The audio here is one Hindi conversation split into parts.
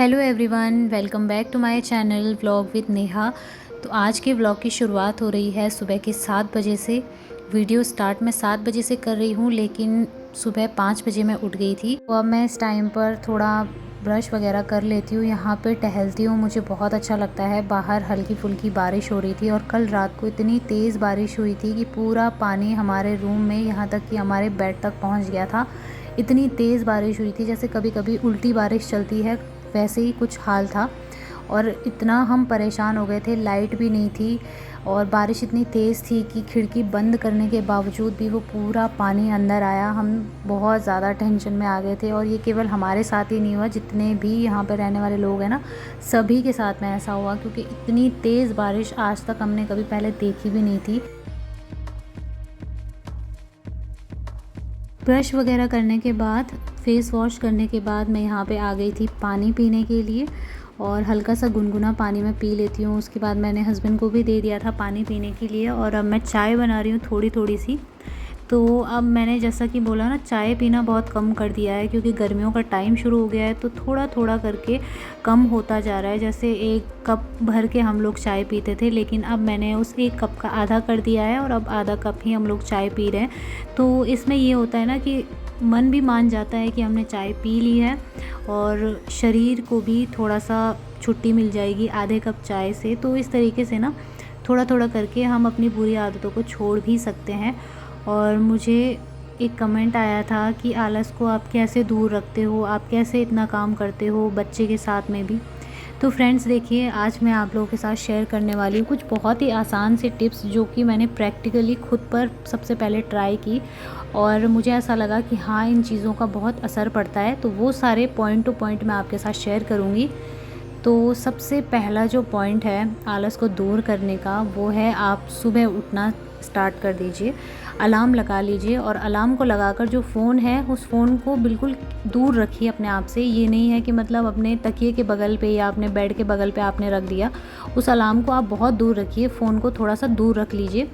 Hello everyone, welcome back to my channel vlog with Neha. तो आज के व्लॉग की शुरुआत हो रही है सुबह के 7 बजे से। वीडियो स्टार्ट मैं 7 बजे से कर रही हूँ, लेकिन सुबह 5 बजे मैं उठ गई थी। तो अब मैं इस टाइम पर थोड़ा ब्रश वगैरह कर लेती हूँ, यहाँ पे टहलती हूँ। मुझे बहुत अच्छा लगता है। बाहर हल्की फुल्की बारिश हो रही थी और कल रात को इतनी तेज़ बारिश हुई थी कि पूरा पानी हमारे रूम में, यहाँ तक कि हमारे बेड तक पहुँच गया था। इतनी तेज़ बारिश हुई थी जैसे कभी कभी उल्टी बारिश चलती है, वैसे ही कुछ हाल था। और इतना हम परेशान हो गए थे, लाइट भी नहीं थी और बारिश इतनी तेज़ थी कि खिड़की बंद करने के बावजूद भी वो पूरा पानी अंदर आया। हम बहुत ज़्यादा टेंशन में आ गए थे। और ये केवल हमारे साथ ही नहीं हुआ, जितने भी यहाँ पर रहने वाले लोग हैं ना, सभी के साथ में ऐसा हुआ, क्योंकि इतनी तेज़ बारिश आज तक हमने कभी पहले देखी भी नहीं थी। ब्रश वगैरह करने के बाद, फेस वॉश करने के बाद मैं यहाँ पे आ गई थी पानी पीने के लिए। और हल्का सा गुनगुना पानी मैं पी लेती हूँ। उसके बाद मैंने हस्बैंड को भी दे दिया था पानी पीने के लिए। और अब मैं चाय बना रही हूँ थोड़ी थोड़ी सी। तो अब मैंने जैसा कि बोला ना, चाय पीना बहुत कम कर दिया है, क्योंकि गर्मियों का टाइम शुरू हो गया है। तो थोड़ा थोड़ा करके कम होता जा रहा है। जैसे 1 कप भर के हम लोग चाय पीते थे, लेकिन अब मैंने उस 1 कप का आधा कर दिया है और अब आधा कप ही हम लोग चाय पी रहे हैं। तो इसमें ये होता है ना कि मन भी मान जाता है कि हमने चाय पी ली है, और शरीर को भी थोड़ा सा छुट्टी मिल जाएगी आधे कप चाय से। तो इस तरीके से ना थोड़ा थोड़ा करके हम अपनी बुरी आदतों को छोड़ भी सकते हैं। और मुझे एक कमेंट आया था कि आलस को आप कैसे दूर रखते हो, आप कैसे इतना काम करते हो बच्चे के साथ में भी। तो फ्रेंड्स देखिए, आज मैं आप लोगों के साथ शेयर करने वाली हूँ कुछ बहुत ही आसान से टिप्स, जो कि मैंने प्रैक्टिकली खुद पर सबसे पहले ट्राई की और मुझे ऐसा लगा कि हाँ, इन चीज़ों का बहुत असर पड़ता है। तो वो सारे पॉइंट टू पॉइंट मैं आपके साथ शेयर करूँगी। तो सबसे पहला जो पॉइंट है आलस को दूर करने का, वो है आप सुबह उठना स्टार्ट कर दीजिए। अलार्म लगा लीजिए और अलार्म को लगाकर जो फ़ोन है उस फ़ोन को बिल्कुल दूर रखिए अपने आप से। ये नहीं है कि मतलब अपने तकिए के बगल पे या अपने बेड के बगल पे आपने रख दिया। उस अलार्म को आप बहुत दूर रखिए, फ़ोन को थोड़ा सा दूर रख लीजिए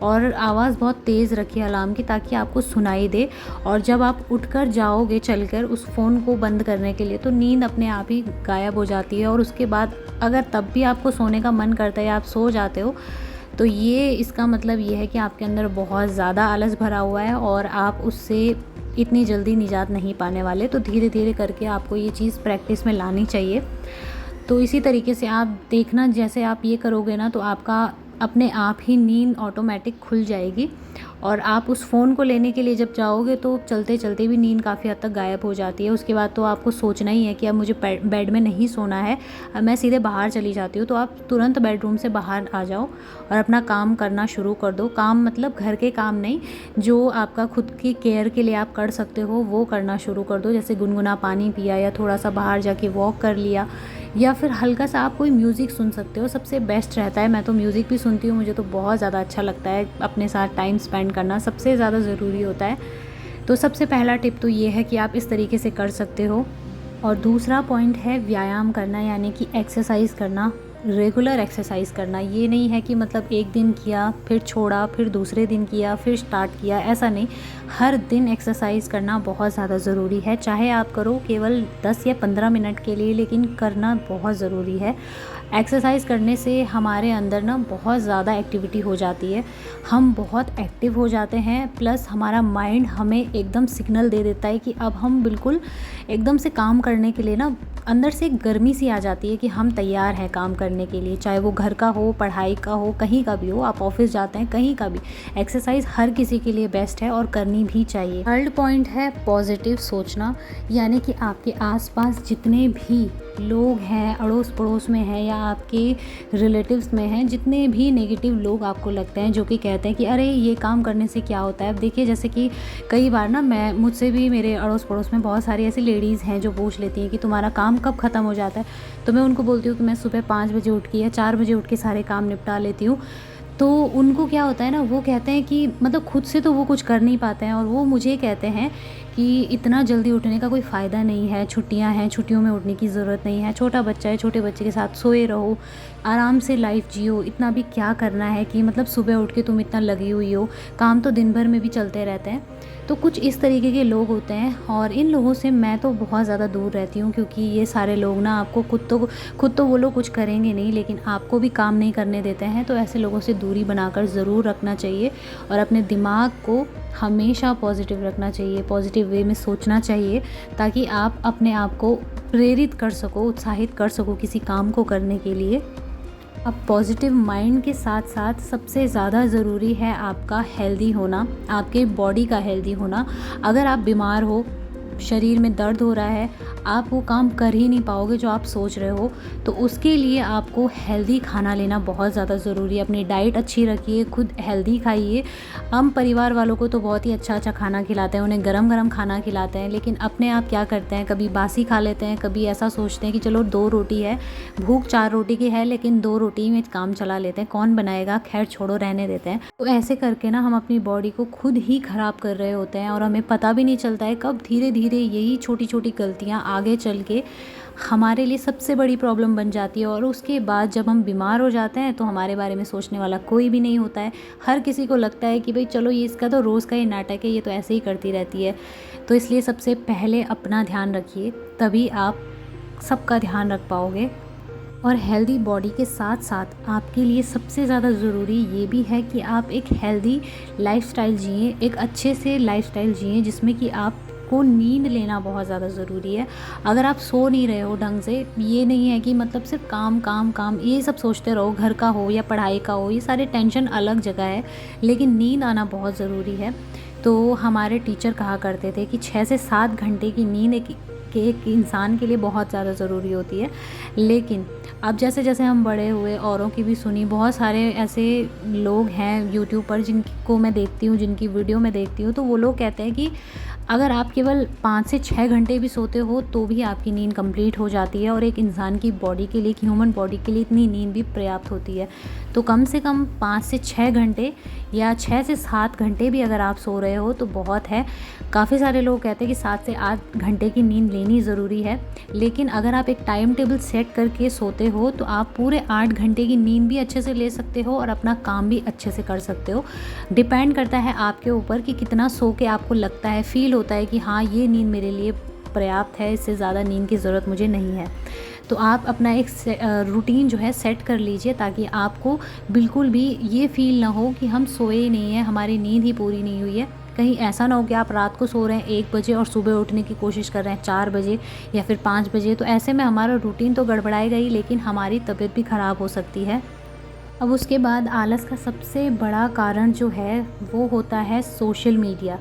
और आवाज़ बहुत तेज़ रखिए अलार्म की, ताकि आपको सुनाई दे। और जब आप उठकर जाओगे चलकर उस फ़ोन को बंद करने के लिए, तो नींद अपने आप ही गायब हो जाती है। और उसके बाद अगर तब भी आपको सोने का मन करता है या आप सो जाते हो, तो ये इसका मतलब ये है कि आपके अंदर बहुत ज़्यादा आलस भरा हुआ है और आप उससे इतनी जल्दी निजात नहीं पाने वाले। तो धीरे धीरे करके आपको ये चीज़ प्रैक्टिस में लानी चाहिए। तो इसी तरीके से आप देखना, जैसे आप ये करोगे ना, तो आपका अपने आप ही नींद ऑटोमेटिक खुल जाएगी। और आप उस फ़ोन को लेने के लिए जब जाओगे, तो चलते चलते भी नींद काफ़ी हद तक गायब हो जाती है। उसके बाद तो आपको सोचना ही है कि अब मुझे बेड में नहीं सोना है, अब मैं सीधे बाहर चली जाती हूँ। तो आप तुरंत बेडरूम से बाहर आ जाओ और अपना काम करना शुरू कर दो। काम मतलब घर के काम नहीं, जो आपका खुद की केयर के लिए आप कर सकते हो वो करना शुरू कर दो। जैसे गुनगुना पानी पिया, या थोड़ा सा बाहर जाके वॉक कर लिया, या फिर हल्का सा आप कोई म्यूज़िक सुन सकते हो, सबसे बेस्ट रहता है। मैं तो म्यूज़िक भी सुनती हूँ, मुझे तो बहुत ज़्यादा अच्छा लगता है। अपने साथ टाइम स्पेंड करना सबसे ज़्यादा ज़रूरी होता है। तो सबसे पहला टिप तो ये है कि आप इस तरीके से कर सकते हो। और दूसरा पॉइंट है व्यायाम करना, यानी कि एक्सरसाइज करना, रेगुलर एक्सरसाइज करना। ये नहीं है कि मतलब एक दिन किया फिर छोड़ा, फिर दूसरे दिन किया फिर स्टार्ट किया, ऐसा नहीं। हर दिन एक्सरसाइज करना बहुत ज़्यादा ज़रूरी है। चाहे आप करो केवल 10 या 15 मिनट के लिए, लेकिन करना बहुत ज़रूरी है। एक्सरसाइज करने से हमारे अंदर ना बहुत ज़्यादा एक्टिविटी हो जाती है, हम बहुत एक्टिव हो जाते हैं। प्लस हमारा माइंड हमें एकदम सिग्नल दे देता है कि अब हम बिल्कुल एकदम से काम करने के लिए ना, अंदर से एक गर्मी सी आ जाती है कि हम तैयार हैं काम करने के लिए। चाहे वो घर का हो, पढ़ाई का हो, कहीं का भी हो, आप ऑफिस जाते हैं, कहीं का भी। एक्सरसाइज हर किसी के लिए बेस्ट है और करनी भी चाहिए। थर्ड पॉइंट है पॉजिटिव सोचना, यानी कि आपके आसपास जितने भी लोग हैं, अड़ोस पड़ोस में हैं या आपके रिलेटिव्स में हैं, जितने भी नेगेटिव लोग आपको लगते हैं, जो कि कहते हैं कि अरे ये काम करने से क्या होता है। अब देखिए, जैसे कि कई बार ना मुझसे भी मेरे अड़ोस पड़ोस में बहुत सारी ऐसी लेडीज़ हैं जो पूछ लेती हैं कि तुम्हारा काम कब ख़त्म हो जाता है। तो मैं उनको बोलती हूँ कि मैं सुबह 5 बजे उठ के या 4 बजे उठ के सारे काम निपटा लेती हूँ। तो उनको क्या होता है ना, वो कहते हैं कि मतलब खुद से तो वो कुछ कर नहीं पाते हैं और वो मुझे कहते हैं कि इतना जल्दी उठने का कोई फ़ायदा नहीं है, छुट्टियां हैं, छुट्टियों में उठने की ज़रूरत नहीं है, छोटा बच्चा है, छोटे बच्चे के साथ सोए रहो, आराम से लाइफ जियो, इतना भी क्या करना है कि मतलब सुबह उठ के तुम इतना लगी हुई हो, काम तो दिन भर में भी चलते रहते हैं। तो कुछ इस तरीके के लोग होते हैं और इन लोगों से मैं तो बहुत ज़्यादा दूर रहती हूँ, क्योंकि ये सारे लोग ना आपको खुद तो वो लोग कुछ करेंगे नहीं, लेकिन आपको भी काम नहीं करने देते हैं। तो ऐसे लोगों से दूरी बनाकर ज़रूर रखना चाहिए और अपने दिमाग को हमेशा पॉजिटिव रखना चाहिए, पॉजिटिव वे में सोचना चाहिए, ताकि आप अपने आप को प्रेरित कर सको, उत्साहित कर सको किसी काम को करने के लिए। अब पॉजिटिव माइंड के साथ साथ सबसे ज़्यादा ज़रूरी है आपका हेल्दी होना, आपके बॉडी का हेल्दी होना। अगर आप बीमार हो, शरीर में दर्द हो रहा है, आप वो काम कर ही नहीं पाओगे जो आप सोच रहे हो, तो उसके लिए आपको हेल्दी खाना लेना बहुत ज़्यादा ज़रूरी है। अपनी डाइट अच्छी रखिए, खुद हेल्दी खाइए। हम परिवार वालों को तो बहुत ही अच्छा अच्छा खाना खिलाते हैं, उन्हें गरम गरम खाना खिलाते हैं, लेकिन अपने आप क्या करते हैं, कभी बासी खा लेते हैं, कभी ऐसा सोचते हैं कि चलो 2 रोटी है, भूख 4 रोटी की है, लेकिन 2 रोटी में काम चला लेते हैं, कौन बनाएगा, खैर छोड़ो, रहने देते हैं। तो ऐसे करके ना हम अपनी बॉडी को खुद ही ख़राब कर रहे होते हैं और हमें पता भी नहीं चलता है कब धीरे धीरे यही छोटी छोटी गलतियाँ आगे चल के हमारे लिए सबसे बड़ी प्रॉब्लम बन जाती है। और उसके बाद जब हम बीमार हो जाते हैं तो हमारे बारे में सोचने वाला कोई भी नहीं होता है। हर किसी को लगता है कि भाई चलो ये इसका तो रोज़ का ही नाटक है, ये तो ऐसे ही करती रहती है। तो इसलिए सबसे पहले अपना ध्यान रखिए, तभी आप सबका ध्यान रख पाओगे। और हेल्दी बॉडी के साथ साथ आपके लिए सबसे ज़्यादा ज़रूरी ये भी है कि आप एक हेल्दी लाइफस्टाइल जिएं, एक अच्छे से लाइफस्टाइल जिएं जिसमें कि आपको नींद लेना बहुत ज़्यादा ज़रूरी है। अगर आप सो नहीं रहे हो ढंग से, ये नहीं है कि मतलब सिर्फ काम काम काम ये सब सोचते रहो, घर का हो या पढ़ाई का हो, ये सारे टेंशन अलग जगह है, लेकिन नींद आना बहुत ज़रूरी है। तो हमारे टीचर कहा करते थे कि 6 से 7 घंटे की नींद एक इंसान के लिए बहुत ज़्यादा ज़रूरी होती है। लेकिन अब जैसे जैसे हम बड़े हुए, औरों की भी सुनी, बहुत सारे ऐसे लोग हैं यूट्यूब पर जिनको मैं देखती हूँ, जिनकी वीडियो मैं देखती हूँ, तो वो लोग कहते हैं कि अगर आप केवल 5 से 6 घंटे भी सोते हो तो भी आपकी नींद कंप्लीट हो जाती है। और एक इंसान की बॉडी के लिए, एक ह्यूमन बॉडी के लिए इतनी नींद भी पर्याप्त होती है। तो कम से कम 5 से 6 घंटे या 6 से 7 घंटे भी अगर आप सो रहे हो तो बहुत है। काफ़ी सारे लोग कहते हैं कि 7 से 8 घंटे की नींद लेनी ज़रूरी है, लेकिन अगर आप एक टाइम टेबल सेट करके सोते हो तो आप पूरे 8 घंटे की नींद भी अच्छे से ले सकते हो और अपना काम भी अच्छे से कर सकते हो। डिपेंड करता है आपके ऊपर कि कितना सो के आपको लगता है, फील होता है कि हाँ ये नींद मेरे लिए पर्याप्त है, इससे ज़्यादा नींद की ज़रूरत मुझे नहीं है। तो आप अपना एक रूटीन जो है सेट कर लीजिए, ताकि आपको बिल्कुल भी ये फ़ील ना हो कि हम सोए ही नहीं हैं, हमारी नींद ही पूरी नहीं हुई है। कहीं ऐसा ना हो कि आप रात को सो रहे हैं 1 बजे और सुबह उठने की कोशिश कर रहे हैं 4 बजे या फिर 5 बजे। तो ऐसे में हमारा रूटीन तो गड़बड़ाएगा ही, लेकिन हमारी तबीयत भी ख़राब हो सकती है। अब उसके बाद आलस का सबसे बड़ा कारण जो है वो होता है सोशल मीडिया,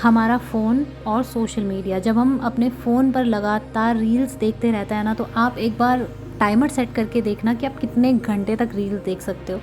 हमारा फ़ोन और सोशल मीडिया। जब हम अपने फ़ोन पर लगातार रील्स देखते रहते हैं ना, तो आप एक बार टाइमर सेट करके देखना कि आप कितने घंटे तक रील्स देख सकते हो।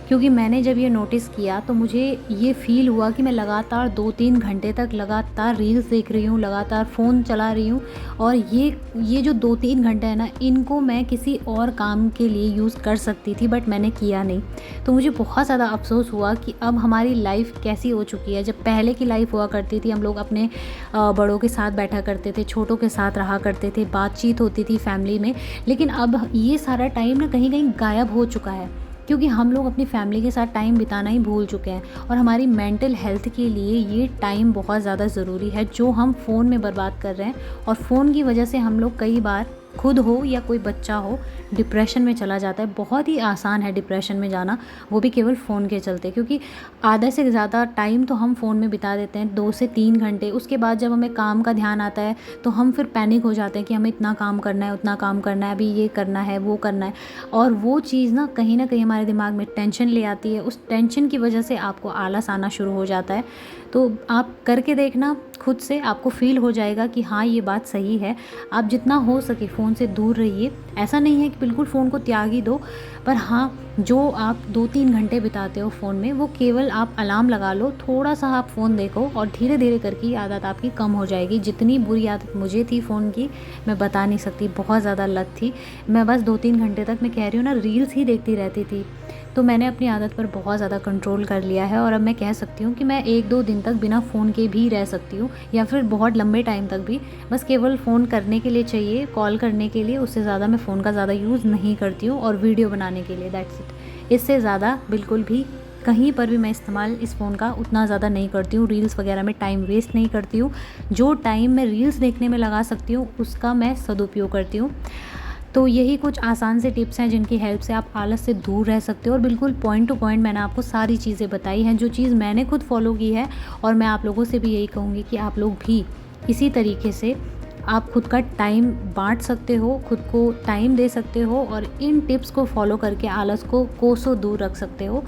क्योंकि मैंने जब ये नोटिस किया तो मुझे ये फ़ील हुआ कि मैं लगातार 2-3 घंटे तक लगातार रील्स देख रही हूँ, लगातार फ़ोन चला रही हूँ। और ये जो 2-3 घंटे हैं ना, इनको मैं किसी और काम के लिए यूज़ कर सकती थी, बट मैंने किया नहीं। तो मुझे बहुत ज़्यादा अफ़सोस हुआ कि अब हमारी लाइफ कैसी हो चुकी है। जब पहले की लाइफ हुआ करती थी, हम लोग अपने बड़ों के साथ बैठा करते थे, छोटों के साथ रहा करते थे, बातचीत होती थी फैमिली में। लेकिन अब ये सारा टाइम ना कहीं कहीं गायब हो चुका है, क्योंकि हम लोग अपनी फैमिली के साथ टाइम बिताना ही भूल चुके हैं। और हमारी मेंटल हेल्थ के लिए ये टाइम बहुत ज़्यादा ज़रूरी है जो हम फ़ोन में बर्बाद कर रहे हैं। और फ़ोन की वजह से हम लोग कई बार, खुद हो या कोई बच्चा हो, डिप्रेशन में चला जाता है। बहुत ही आसान है डिप्रेशन में जाना, वो भी केवल फ़ोन के चलते, क्योंकि आधे से ज़्यादा टाइम तो हम फ़ोन में बिता देते हैं, 2 से 3 घंटे। उसके बाद जब हमें काम का ध्यान आता है तो हम फिर पैनिक हो जाते हैं कि हमें इतना काम करना है, उतना काम करना है, अभी ये करना है, वो करना है। और वो चीज़ ना कहीं हमारे दिमाग में टेंशन ले आती है। उस टेंशन की वजह से आपको आलस आना शुरू हो जाता है। तो आप करके देखना खुद से, आपको फ़ील हो जाएगा कि हाँ ये बात सही है। आप जितना हो सके फ़ोन से दूर रहिए। ऐसा नहीं है कि बिल्कुल फ़ोन को त्याग ही दो, पर हाँ जो आप 2-3 घंटे बिताते हो फ़ोन में, वो केवल आप अलार्म लगा लो, थोड़ा सा आप फ़ोन देखो और धीरे धीरे करके आदत आपकी कम हो जाएगी। जितनी बुरी आदत मुझे थी फ़ोन की, मैं बता नहीं सकती, बहुत ज़्यादा लत थी। मैं बस 2-3 घंटे तक, मैं कह रही हूँ ना, रील्स ही देखती रहती थी। तो मैंने अपनी आदत पर बहुत ज़्यादा कंट्रोल कर लिया है और अब मैं कह सकती हूँ कि मैं 1-2 दिन तक बिना फ़ोन के भी रह सकती हूँ, या फिर बहुत लंबे टाइम तक भी। बस केवल फ़ोन करने के लिए चाहिए, कॉल करने के लिए, उससे ज़्यादा मैं फ़ोन का ज़्यादा यूज़ नहीं करती हूँ, और वीडियो बनाने के लिए, दैट्स इट। इससे ज़्यादा बिल्कुल भी कहीं पर भी मैं इस्तेमाल इस फ़ोन का उतना ज़्यादा नहीं करती हूँ। रील्स वगैरह में टाइम वेस्ट नहीं करती हूँ। जो टाइम मैं रील्स देखने में लगा सकती हूँ उसका मैं सदुपयोग करती हूँ। तो यही कुछ आसान से टिप्स हैं जिनकी हेल्प से आप आलस से दूर रह सकते हो, और बिल्कुल पॉइंट टू पॉइंट मैंने आपको सारी चीज़ें बताई हैं, जो चीज़ मैंने खुद फॉलो की है। और मैं आप लोगों से भी यही कहूँगी कि आप लोग भी इसी तरीके से आप खुद का टाइम बांट सकते हो, खुद को टाइम दे सकते हो, और इन टिप्स को फॉलो करके आलस को कोसों दूर रख सकते हो।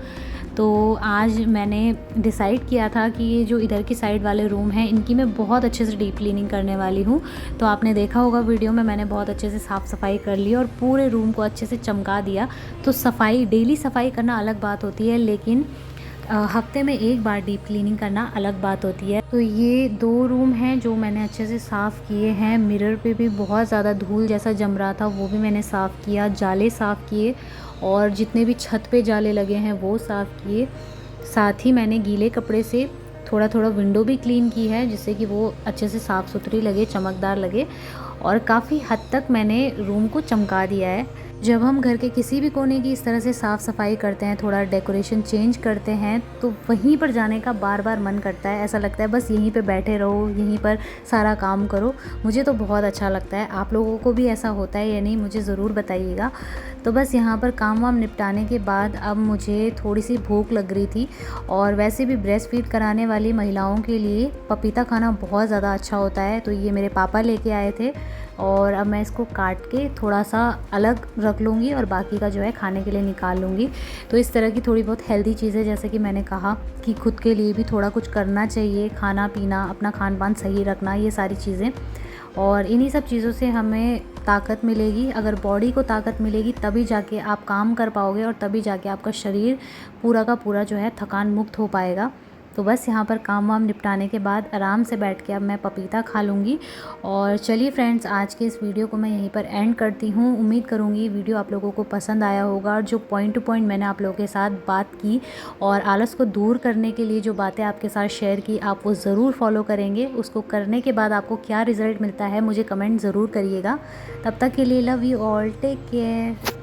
तो आज मैंने डिसाइड किया था कि ये जो इधर की साइड वाले रूम हैं इनकी मैं बहुत अच्छे से डीप क्लीनिंग करने वाली हूँ। तो आपने देखा होगा वीडियो में, मैंने बहुत अच्छे से साफ़ सफाई कर ली और पूरे रूम को अच्छे से चमका दिया। तो सफाई, डेली सफाई करना अलग बात होती है, लेकिन हफ्ते में एक बार डीप क्लीनिंग करना अलग बात होती है। तो ये 2 रूम हैं जो मैंने अच्छे से साफ़ किए हैं। मिरर पे भी बहुत ज़्यादा धूल जैसा जम रहा था, वो भी मैंने साफ़ किया। जाले साफ़ किए, और जितने भी छत पे जाले लगे हैं वो साफ़ किए। साथ ही मैंने गीले कपड़े से थोड़ा थोड़ा विंडो भी क्लीन की है, जिससे कि वो अच्छे से साफ़ सुथरी लगे, चमकदार लगे, और काफ़ी हद तक मैंने रूम को चमका दिया है। जब हम घर के किसी भी कोने की इस तरह से साफ़ सफाई करते हैं, थोड़ा डेकोरेशन चेंज करते हैं, तो वहीं पर जाने का बार बार मन करता है। ऐसा लगता है बस यहीं पे बैठे रहो, यहीं पर सारा काम करो। मुझे तो बहुत अच्छा लगता है। आप लोगों को भी ऐसा होता है या नहीं, मुझे ज़रूर बताइएगा। तो बस यहाँ पर काम वाम निपटाने के बाद अब मुझे थोड़ी सी भूख लग रही थी, और वैसे भी ब्रेस्ट फीड कराने वाली महिलाओं के लिए पपीता खाना बहुत ज़्यादा अच्छा होता है। तो ये मेरे पापा लेके आए थे, और अब मैं इसको काट के थोड़ा सा अलग रख लूँगी और बाकी का जो है खाने के लिए निकाल लूँगी। तो इस तरह की थोड़ी बहुत हेल्दी चीज़ें, जैसे कि मैंने कहा कि खुद के लिए भी थोड़ा कुछ करना चाहिए, खाना पीना, अपना खान पान सही रखना, ये सारी चीज़ें। और इन्हीं सब चीज़ों से हमें ताकत मिलेगी। अगर बॉडी को ताकत मिलेगी तभी जाके आप काम कर पाओगे, और तभी जाके आपका शरीर पूरा का पूरा जो है थकान मुक्त हो पाएगा। तो बस यहाँ पर काम वाम निपटाने के बाद आराम से बैठ के अब मैं पपीता खा लूँगी। और चलिए फ्रेंड्स, आज के इस वीडियो को मैं यहीं पर एंड करती हूँ। उम्मीद करूँगी वीडियो आप लोगों को पसंद आया होगा, और जो पॉइंट टू पॉइंट मैंने आप लोगों के साथ बात की और आलस को दूर करने के लिए जो बातें आपके साथ शेयर की, आप वो ज़रूर फॉलो करेंगे। उसको करने के बाद आपको क्या रिज़ल्ट मिलता है मुझे कमेंट ज़रूर करिएगा। तब तक के लिए love you all, take care.